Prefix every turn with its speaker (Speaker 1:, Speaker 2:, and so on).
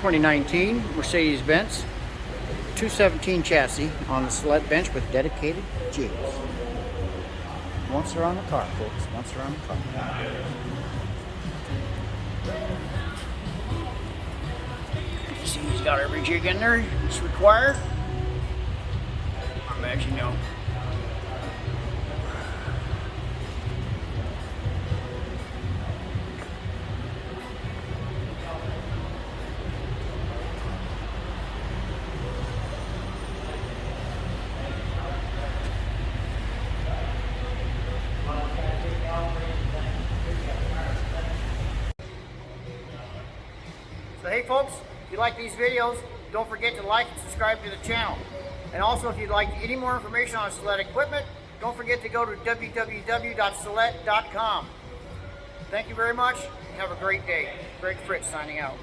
Speaker 1: 2019 Mercedes-Benz 217 chassis on the Celette bench with dedicated jigs. Once they're on the car, folks. Once they're on the car. See, he's got every jig in there that's required. As you know. So hey folks, if you like these videos, don't forget to like and subscribe to the channel. And also, if you'd like any more information on Celette equipment, don't forget to go to www.celette.com. Thank you very much, and have a great day. Greg Fritz signing out.